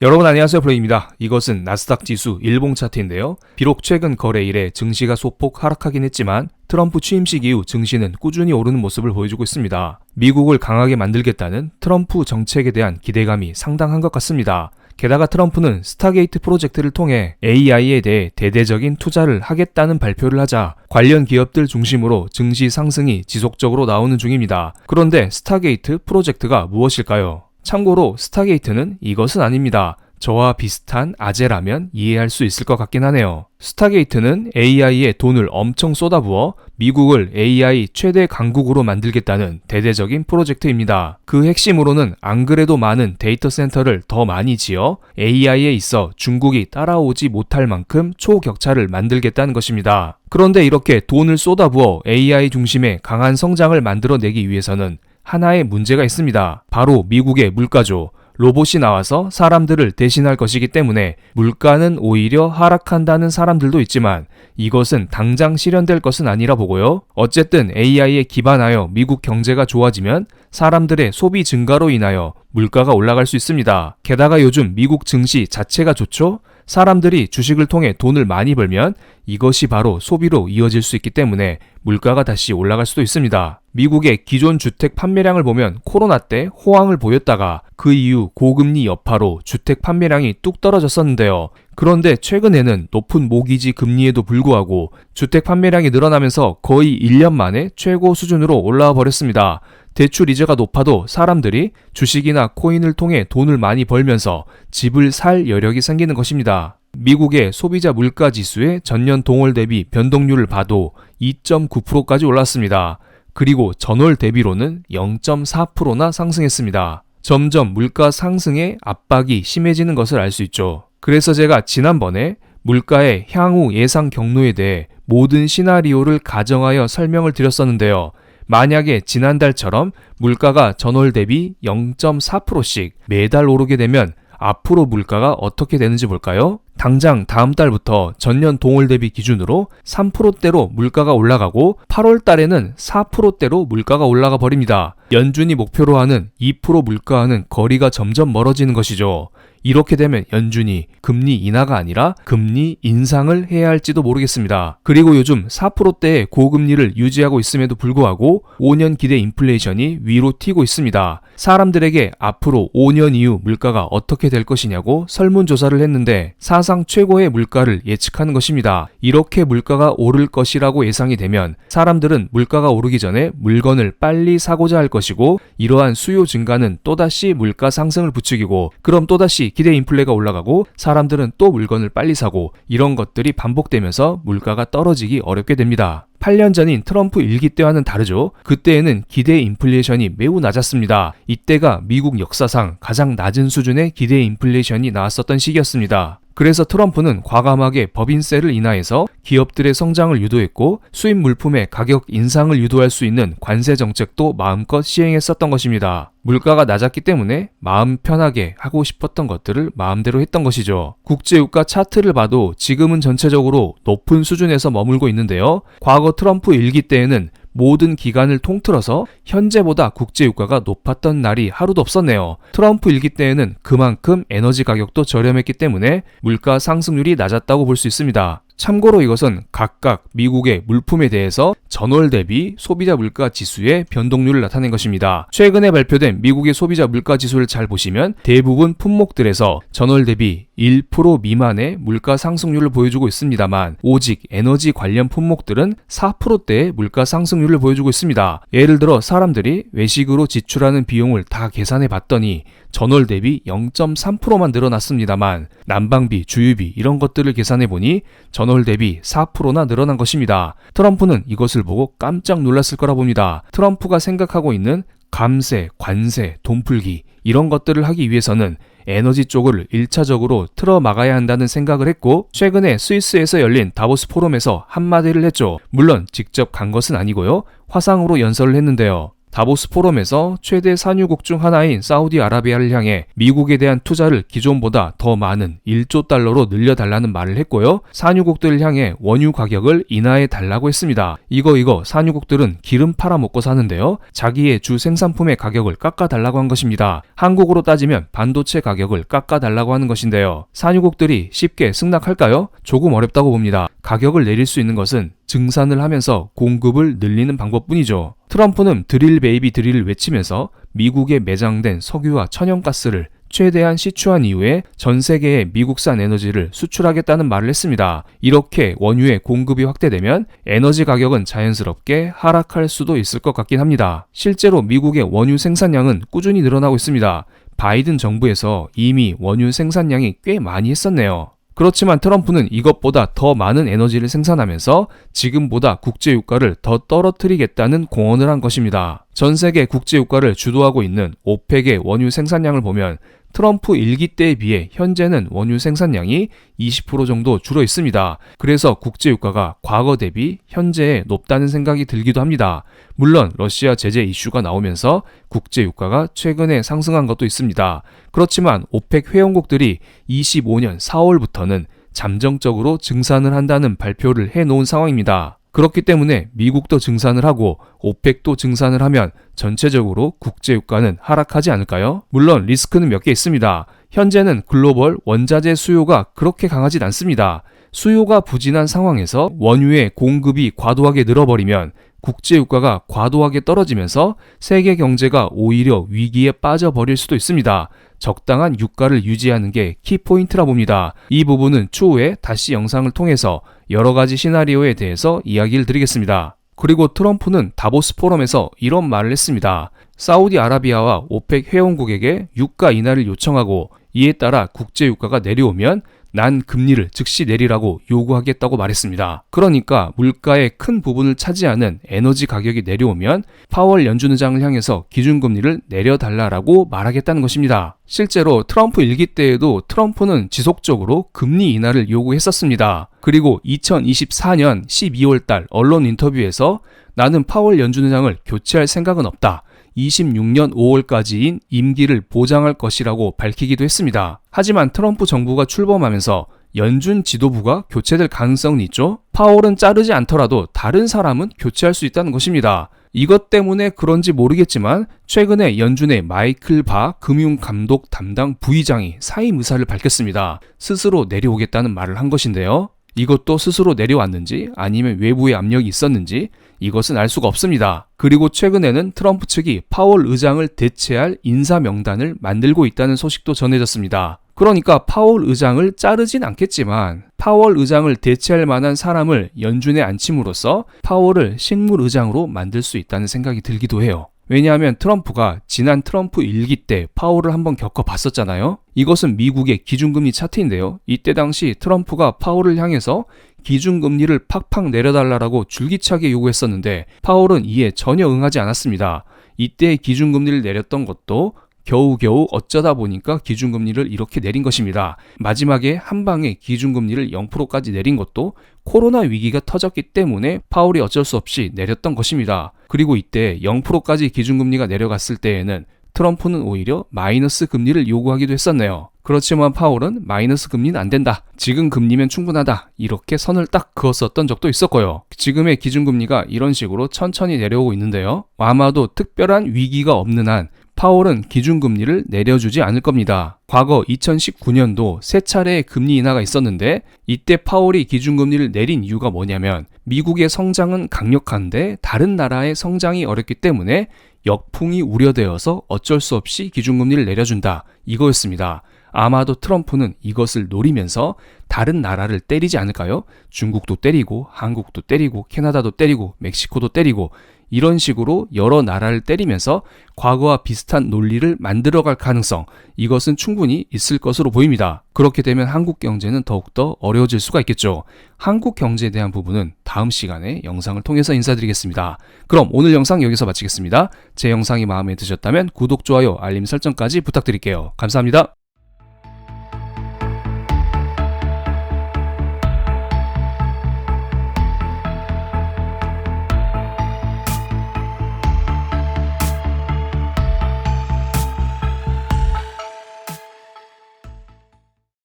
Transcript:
여러분 안녕하세요, 블레입니다. 이것은 나스닥 지수 일봉 차트인데요. 비록 최근 거래 일에 증시가 소폭 하락하긴 했지만 트럼프 취임식 이후 증시는 꾸준히 오르는 모습을 보여주고 있습니다. 미국을 강하게 만들겠다는 트럼프 정책에 대한 기대감이 상당한 것 같습니다. 게다가 트럼프는 스타게이트 프로젝트를 통해 AI에 대해 대대적인 투자를 하겠다는 발표를 하자 관련 기업들 중심으로 증시 상승이 지속적으로 나오는 중입니다. 그런데 스타게이트 프로젝트가 무엇일까요? 참고로 스타게이트는 이것은 아닙니다. 저와 비슷한 아재라면 이해할 수 있을 것 같긴 하네요. 스타게이트는 AI에 돈을 엄청 쏟아부어 미국을 AI 최대 강국으로 만들겠다는 대대적인 프로젝트입니다. 그 핵심으로는 안 그래도 많은 데이터 센터를 더 많이 지어 AI에 있어 중국이 따라오지 못할 만큼 초격차를 만들겠다는 것입니다. 그런데 이렇게 돈을 쏟아부어 AI 중심의 강한 성장을 만들어내기 위해서는 하나의 문제가 있습니다. 바로 미국의 물가죠. 로봇이 나와서 사람들을 대신할 것이기 때문에 물가는 오히려 하락한다는 사람들도 있지만 이것은 당장 실현될 것은 아니라 보고요. 어쨌든 AI에 기반하여 미국 경제가 좋아지면 사람들의 소비 증가로 인하여 물가가 올라갈 수 있습니다. 게다가 요즘 미국 증시 자체가 좋죠? 사람들이 주식을 통해 돈을 많이 벌면 이것이 바로 소비로 이어질 수 있기 때문에 물가가 다시 올라갈 수도 있습니다. 미국의 기존 주택 판매량을 보면 코로나 때 호황을 보였다가 그 이후 고금리 여파로 주택 판매량이 뚝 떨어졌었는데요. 그런데 최근에는 높은 모기지 금리에도 불구하고 주택 판매량이 늘어나면서 거의 1년 만에 최고 수준으로 올라와 버렸습니다. 대출 이자가 높아도 사람들이 주식이나 코인을 통해 돈을 많이 벌면서 집을 살 여력이 생기는 것입니다. 미국의 소비자 물가 지수의 전년 동월 대비 변동률을 봐도 2.9%까지 올랐습니다. 그리고 전월 대비로는 0.4%나 상승했습니다. 점점 물가 상승의 압박이 심해지는 것을 알 수 있죠. 그래서 제가 지난번에 물가의 향후 예상 경로에 대해 모든 시나리오를 가정하여 설명을 드렸었는데요. 만약에 지난달처럼 물가가 전월 대비 0.4%씩 매달 오르게 되면 앞으로 물가가 어떻게 되는지 볼까요? 당장 다음 달부터 전년 동월 대비 기준으로 3%대로 물가가 올라가고 8월 달에는 4%대로 물가가 올라가 버립니다. 연준이 목표로 하는 2% 물가와는 거리가 점점 멀어지는 것이죠. 이렇게 되면 연준이 금리 인하가 아니라 금리 인상을 해야 할지도 모르겠습니다. 그리고 요즘 4%대의 고금리를 유지하고 있음에도 불구하고 5년 기대 인플레이션이 위로 튀고 있습니다. 사람들에게 앞으로 5년 이후 물가가 어떻게 될 것이냐고 설문조사를 했는데 사상 최고의 물가를 예측하는 것입니다. 이렇게 물가가 오를 것이라고 예상이 되면 사람들은 물가가 오르기 전에 물건을 빨리 사고자 할 것이고 이러한 수요 증가는 또다시 물가 상승을 부추기고 그럼 또다시 기대 인플레가 올라가고 사람들은 또 물건을 빨리 사고 이런 것들이 반복되면서 물가가 떨어지기 어렵게 됩니다. 8년 전인 트럼프 1기 때와는 다르죠. 그때에는 기대 인플레이션이 매우 낮았습니다. 이때가 미국 역사상 가장 낮은 수준의 기대 인플레이션이 나왔었던 시기였습니다. 그래서 트럼프는 과감하게 법인세를 인하해서 기업들의 성장을 유도했고 수입 물품의 가격 인상을 유도할 수 있는 관세 정책도 마음껏 시행했었던 것입니다. 물가가 낮았기 때문에 마음 편하게 하고 싶었던 것들을 마음대로 했던 것이죠. 국제유가 차트를 봐도 지금은 전체적으로 높은 수준에서 머물고 있는데요. 과거 트럼프 1기 때에는 모든 기간을 통틀어서 현재보다 국제유가가 높았던 날이 하루도 없었네요. 트럼프 1기 때에는 그만큼 에너지 가격도 저렴했기 때문에 물가 상승률이 낮았다고 볼 수 있습니다. 참고로 이것은 각각 미국의 물품에 대해서 전월 대비 소비자 물가 지수의 변동률을 나타낸 것입니다. 최근에 발표된 미국의 소비자 물가 지수를 잘 보시면 대부분 품목들에서 전월 대비 1% 미만의 물가 상승률을 보여주고 있습니다만 오직 에너지 관련 품목들은 4%대의 물가 상승률을 보여주고 있습니다. 예를 들어 사람들이 외식으로 지출하는 비용을 다 계산해 봤더니 전월 대비 0.3%만 늘어났습니다만 난방비, 주유비 이런 것들을 계산해 보니 전월 대비 4%나 늘어난 것입니다. 트럼프는 이것을 보고 깜짝 놀랐을 거라 봅니다. 트럼프가 생각하고 있는 감세, 관세, 돈풀기 이런 것들을 하기 위해서는 에너지 쪽을 1차적으로 틀어 막아야 한다는 생각을 했고 최근에 스위스에서 열린 다보스 포럼에서 한마디를 했죠. 물론 직접 간 것은 아니고요. 화상으로 연설을 했는데요. 다보스 포럼에서 최대 산유국 중 하나인 사우디아라비아를 향해 미국에 대한 투자를 기존보다 더 많은 1조 달러로 늘려달라는 말을 했고요. 산유국들을 향해 원유 가격을 인하해 달라고 했습니다. 이거 산유국들은 기름 팔아먹고 사는데요. 자기의 주 생산품의 가격을 깎아달라고 한 것입니다. 한국으로 따지면 반도체 가격을 깎아달라고 하는 것인데요. 산유국들이 쉽게 승낙할까요? 조금 어렵다고 봅니다. 가격을 내릴 수 있는 것은 증산을 하면서 공급을 늘리는 방법뿐이죠. 트럼프는 드릴 베이비 드릴을 외치면서 미국에 매장된 석유와 천연가스를 최대한 시추한 이후에 전 세계에 미국산 에너지를 수출하겠다는 말을 했습니다. 이렇게 원유의 공급이 확대되면 에너지 가격은 자연스럽게 하락할 수도 있을 것 같긴 합니다. 실제로 미국의 원유 생산량은 꾸준히 늘어나고 있습니다. 바이든 정부에서 이미 원유 생산량이 꽤 많이 했었네요. 그렇지만 트럼프는 이것보다 더 많은 에너지를 생산하면서 지금보다 국제유가를 더 떨어뜨리겠다는 공언을 한 것입니다. 전 세계 국제유가를 주도하고 있는 오펙의 원유 생산량을 보면 트럼프 1기 때에 비해 현재는 원유 생산량이 20% 정도 줄어 있습니다. 그래서 국제유가가 과거 대비 현재에 높다는 생각이 들기도 합니다. 물론 러시아 제재 이슈가 나오면서 국제유가가 최근에 상승한 것도 있습니다. 그렇지만 오펙 회원국들이 25년 4월부터는 잠정적으로 증산을 한다는 발표를 해놓은 상황입니다. 그렇기 때문에 미국도 증산을 하고 오펙도 증산을 하면 전체적으로 국제유가는 하락하지 않을까요? 물론 리스크는 몇 개 있습니다. 현재는 글로벌 원자재 수요가 그렇게 강하진 않습니다. 수요가 부진한 상황에서 원유의 공급이 과도하게 늘어버리면 국제유가가 과도하게 떨어지면서 세계 경제가 오히려 위기에 빠져버릴 수도 있습니다. 적당한 유가를 유지하는 게 키포인트라 봅니다. 이 부분은 추후에 다시 영상을 통해서 여러 가지 시나리오에 대해서 이야기를 드리겠습니다. 그리고 트럼프는 다보스 포럼에서 이런 말을 했습니다. 사우디아라비아와 오펙 회원국에게 유가 인하를 요청하고 이에 따라 국제유가가 내려오면 난 금리를 즉시 내리라고 요구하겠다고 말했습니다. 그러니까 물가의 큰 부분을 차지하는 에너지 가격이 내려오면 파월 연준 의장을 향해서 기준금리를 내려달라고 말하겠다는 것입니다. 실제로 트럼프 1기 때에도 트럼프는 지속적으로 금리 인하를 요구했었습니다. 그리고 2024년 12월 달 언론 인터뷰에서 나는 파월 연준 의장을 교체할 생각은 없다. 26년 5월까지인 임기를 보장할 것이라고 밝히기도 했습니다. 하지만 트럼프 정부가 출범하면서 연준 지도부가 교체될 가능성은 있죠? 파월은 자르지 않더라도 다른 사람은 교체할 수 있다는 것입니다. 이것 때문에 그런지 모르겠지만 최근에 연준의 마이클 바 금융감독 담당 부의장이 사임 의사를 밝혔습니다. 스스로 내려오겠다는 말을 한 것인데요. 이것도 스스로 내려왔는지 아니면 외부의 압력이 있었는지 이것은 알 수가 없습니다. 그리고 최근에는 트럼프 측이 파월 의장을 대체할 인사 명단을 만들고 있다는 소식도 전해졌습니다. 그러니까 파월 의장을 자르진 않겠지만 파월 의장을 대체할 만한 사람을 연준에 앉힘으로써 파월을 식물 의장으로 만들 수 있다는 생각이 들기도 해요. 왜냐하면 트럼프가 지난 트럼프 1기 때 파월을 한번 겪어봤었잖아요. 이것은 미국의 기준금리 차트인데요. 이때 당시 트럼프가 파월을 향해서 기준금리를 팍팍 내려달라고 줄기차게 요구했었는데 파월은 이에 전혀 응하지 않았습니다. 이때 기준금리를 내렸던 것도 겨우겨우 어쩌다 보니까 기준금리를 이렇게 내린 것입니다. 마지막에 한 방에 기준금리를 0%까지 내린 것도 코로나 위기가 터졌기 때문에 파월이 어쩔 수 없이 내렸던 것입니다. 그리고 이때 0%까지 기준금리가 내려갔을 때에는 트럼프는 오히려 마이너스 금리를 요구하기도 했었네요. 그렇지만 파월은 마이너스 금리는 안 된다. 지금 금리면 충분하다. 이렇게 선을 딱 그었었던 적도 있었고요. 지금의 기준금리가 이런 식으로 천천히 내려오고 있는데요. 아마도 특별한 위기가 없는 한 파월은 기준금리를 내려주지 않을 겁니다. 과거 2019년도 세 차례의 금리 인하가 있었는데 이때 파월이 기준금리를 내린 이유가 뭐냐면 미국의 성장은 강력한데 다른 나라의 성장이 어렵기 때문에 역풍이 우려되어서 어쩔 수 없이 기준금리를 내려준다. 이거였습니다. 아마도 트럼프는 이것을 노리면서 다른 나라를 때리지 않을까요? 중국도 때리고 한국도 때리고 캐나다도 때리고 멕시코도 때리고 이런 식으로 여러 나라를 때리면서 과거와 비슷한 논리를 만들어갈 가능성, 이것은 충분히 있을 것으로 보입니다. 그렇게 되면 한국 경제는 더욱더 어려워질 수가 있겠죠. 한국 경제에 대한 부분은 다음 시간에 영상을 통해서 인사드리겠습니다. 그럼 오늘 영상 여기서 마치겠습니다. 제 영상이 마음에 드셨다면 구독, 좋아요, 알림 설정까지 부탁드릴게요. 감사합니다.